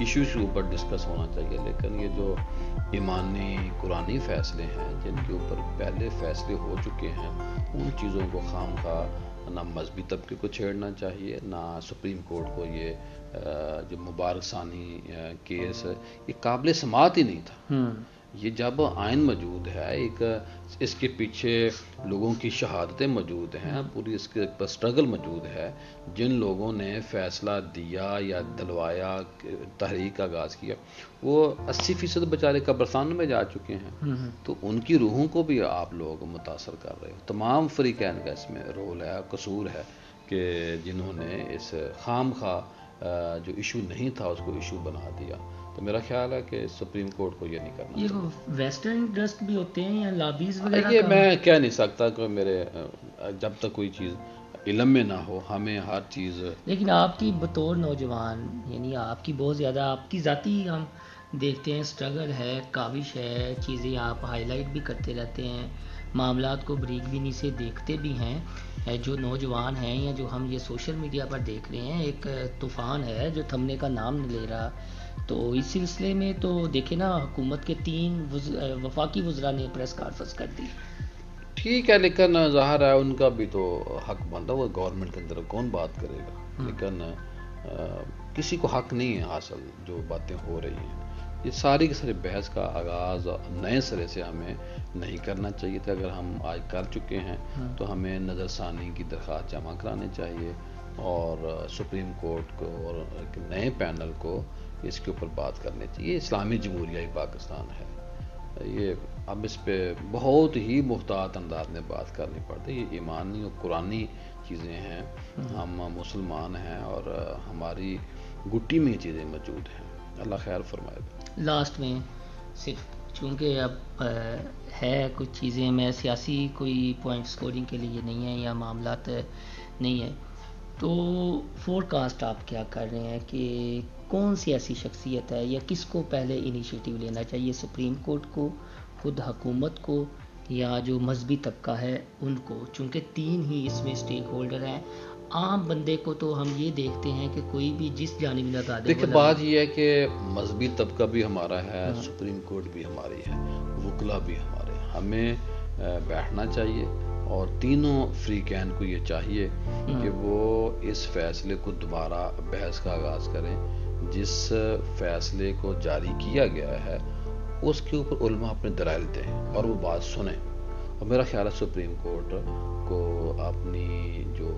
Issues کے اوپر discuss ہونا چاہیے، لیکن یہ جو ایمانی قرآنی فیصلے ہیں جن کے اوپر پہلے فیصلے ہو چکے ہیں، ان چیزوں کو خام خواہ نہ مذہبی طبقے کو چھیڑنا چاہیے، نہ سپریم کورٹ کو. یہ جو مبارک ثانی کیس یہ قابل سماعت ہی نہیں تھا. یہ جب آئین موجود ہے، ایک اس کے پیچھے لوگوں کی شہادتیں موجود ہیں، پوری اس کے پر سٹرگل موجود ہے، جن لوگوں نے فیصلہ دیا یا دلوایا، تحریک کا آغاز کیا، وہ 80% بیچارے قبرستان میں جا چکے ہیں. تو ان کی روحوں کو بھی آپ لوگ متاثر کر رہے ہو. تمام فریقین کا اس میں رول ہے، قصور ہے کہ جنہوں نے اس خام خواہ جو ایشو نہیں تھا اس کو ایشو بنا دیا. تو میرا خیال ہے کہ سپریم کورٹ کو یہ نہیں کرنا چاہیے. یہ ویسٹرن انٹرسٹ بھی ہوتے ہیں یا لابیز وغیرہ؟ یہ میں کہہ نہیں سکتا کہ میرے جب تک کوئی چیز علم میں نہ ہو ہمیں ہر چیز. لیکن آپ کی بطور نوجوان، یعنی آپ کی بہت زیادہ آپ کی ذاتی ہم دیکھتے ہیں سٹرگل ہے، کاوش ہے، چیزیں آپ ہائی لائٹ بھی کرتے رہتے ہیں، معاملات کو بریک بینی سے دیکھتے بھی ہیں. جو نوجوان ہیں یا جو ہم یہ سوشل میڈیا پر دیکھ رہے ہیں، ایک طوفان ہے جو تھمنے کا نام نہیں لے رہا. تو اس سلسلے میں تو دیکھیں نا، حکومت کے 3 وفاقی وزراء نے پریس کانفرنس کر دی. ٹھیک ہے، لیکن ظاہر ہے ان کا بھی تو حق بنتا ہے، وہ گورنمنٹ کے اندر کون بات کرے گا. لیکن کسی کو حق نہیں ہے حاصل جو باتیں ہو رہی ہیں. یہ ساری کی ساری بحث کا آغاز نئے سرے سے ہمیں نہیں کرنا چاہیے تھا. اگر ہم آج کر چکے ہیں تو ہمیں نظر ثانی کی درخواست جمع کرانی چاہیے اور سپریم کورٹ کو اور ایک نئے پینل کو اس کے اوپر بات کرنی چاہیے. اسلامی جمہوریہ پاکستان ہے، یہ اب اس پہ بہت ہی محتاط انداز میں بات کرنی پڑتی ہے. یہ ایمانی اور قرآنی چیزیں ہیں، ہم مسلمان ہیں اور ہماری گٹی میں یہ چیزیں موجود ہیں. اللہ خیر فرمائے. لاسٹ میں صرف چونکہ اب ہے کچھ چیزیں، میں سیاسی کوئی پوائنٹ سکورنگ کے لیے نہیں ہے یا معاملات نہیں ہے، تو فور کاسٹ آپ کیا کر رہے ہیں کہ کون سی ایسی شخصیت ہے یا کس کو پہلے انیشیٹو لینا چاہیے؟ سپریم کورٹ کو، خود حکومت کو، یا جو مذہبی طبقہ ہے ان کو؟ چونکہ 3 ہی اس میں اسٹیک ہولڈر ہیں. عام بندے کو تو ہم یہ دیکھتے ہیں کہ کوئی بھی جس جانب لگا دے. دیکھیں بات یہ ہے کہ مذہبی طبقہ بھی ہمارا ہے، سپریم کورٹ بھی ہماری ہے، وکلا بھی ہمارے ہیں. ہمیں بیٹھنا چاہیے اور تینوں فریقین کو یہ چاہیے کہ وہ اس فیصلے کو دوبارہ بحث کا آغاز کریں. جس فیصلے کو جاری کیا گیا ہے اس کے اوپر علماء اپنے دلائل دیں اور وہ بات سنیں. اور میرا خیال ہے سپریم کورٹ کو اپنی جو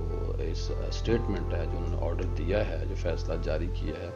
اس اسٹیٹمنٹ ہے، جو انہوں نے آرڈر دیا ہے، جو فیصلہ جاری کیا ہے،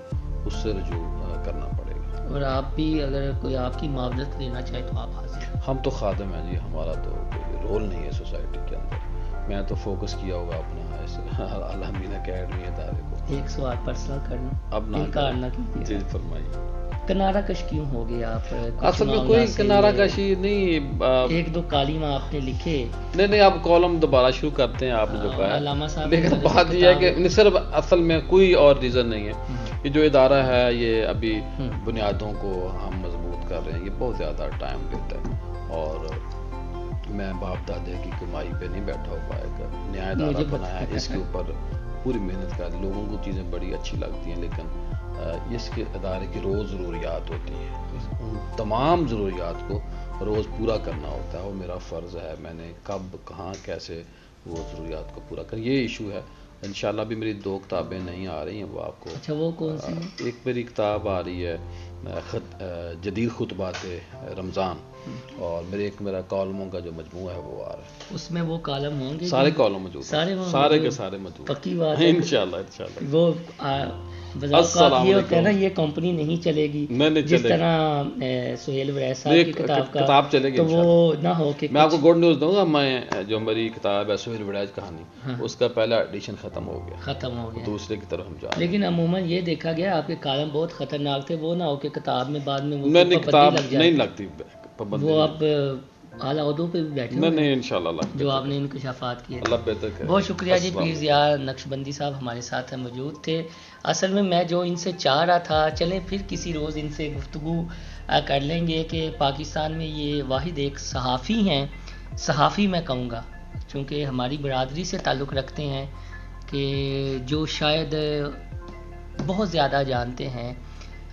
اس سے رجوع کرنا پڑے گا. اور آپ بھی اگر کوئی آپ کی معاونت لینا چاہے تو آپ حاضر ہیں. ہم تو خادم ہیں جی، ہمارا تو کوئی رول نہیں ہے سوسائٹی کے اندر. میں تو فوکس کیا ہوگا اپنا اس الحمین اکیڈمی ادارے کو. ایک سوال پرسنل کرنا، اب نہ کیجیے. جی فرمائیے. کنارہ کش کیوں ہو گیا آپ؟ اصل میں کوئی کنارہ کشی نہیں، 1-2 کالم آپ نے لکھے. نہیں آپ کالم دوبارہ شروع کرتے ہیں آپ نے جو کہا. علامہ صاحب لیکن بات یہ ہے کہ صرف اصل میں کوئی اور ریزن نہیں ہے. یہ جو ادارہ ہے یہ ابھی بنیادوں کو ہم مضبوط کر رہے ہیں، یہ بہت زیادہ ٹائم لیتا ہے اور میں باپ دادے کی کمائی پہ نہیں بیٹھا ہوا. ایک نیا ادارہ بنایا ہے، اس کے اوپر پوری محنت کر. لوگوں کو چیزیں بڑی اچھی لگتی ہیں لیکن اس کے ادارے کی روز ضروریات ہوتی ہیں، ان تمام ضروریات کو روز پورا کرنا ہوتا ہے. وہ میرا فرض ہے، میں نے کب کہاں کیسے وہ ضروریات کو پورا کر. یہ ایشو ہے. انشاءاللہ بھی میری 2 کتابیں نہیں آ رہی ہیں، وہ آپ کو. اچھا، وہ کون سی؟ ایک میری کتاب آ رہی ہے جدید خطبات رمضان، اور میرا کالموں کا جو مجموعہ ہے وہ آ رہا ہے. اس میں وہ کالم ہوں گے؟ سارے کالم موجود ہیں، سارے کے سارے موجود. پکی بات ہے. انشاءاللہ. وہ یہ ہوتا ہے نا، یہ کمپنی نہیں چلے گی جس طرح سہیل وریس صاحب کی کتاب چلے گی تو وہ نہ ہو کہ. میں آپ کو گڈ نیوز دوں گا، میں جو میری کتاب ہے سہیل وریس کہانی، اس کا پہلا ایڈیشن ختم ہو گیا، دوسرے کی طرف ہم جا رہے ہیں. لیکن عموماً یہ دیکھا گیا آپ کے کالم بہت خطرناک تھے. وہ نہ ہو کہ کتاب میں بعد میں وہ کتاب نہیں لگتی وہ اب اعلیٰ عہدوں پہ بھی بیٹھے ہوئے. نہیں انشاءاللہ جو آپ نے انکشافات کیے. اللہ بہتر کرے. بہت شکریہ جی. پیر ضیاء نقشبندی صاحب ہمارے ساتھ موجود تھے. اصل میں جو ان سے چاہ رہا تھا، چلیں پھر کسی روز ان سے گفتگو کر لیں گے کہ پاکستان میں یہ واحد ایک صحافی ہیں، صحافی میں کہوں گا چونکہ ہماری برادری سے تعلق رکھتے ہیں، کہ جو شاید بہت زیادہ جانتے ہیں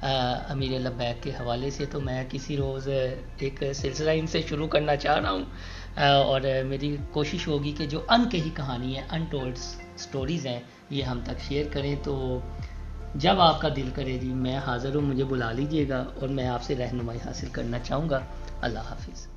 امیر لبیک کے حوالے سے، تو میں کسی روز ایک سلسلہ ان سے شروع کرنا چاہ رہا ہوں، اور میری کوشش ہوگی کہ جو ان کہی کہانی ہے، ان ٹولڈ سٹوریز ہیں، یہ ہم تک شیئر کریں۔ تو جب آپ کا دل کرے جی میں حاضر ہوں، مجھے بلا لیجئے گا اور میں آپ سے رہنمائی حاصل کرنا چاہوں گا۔ اللہ حافظ۔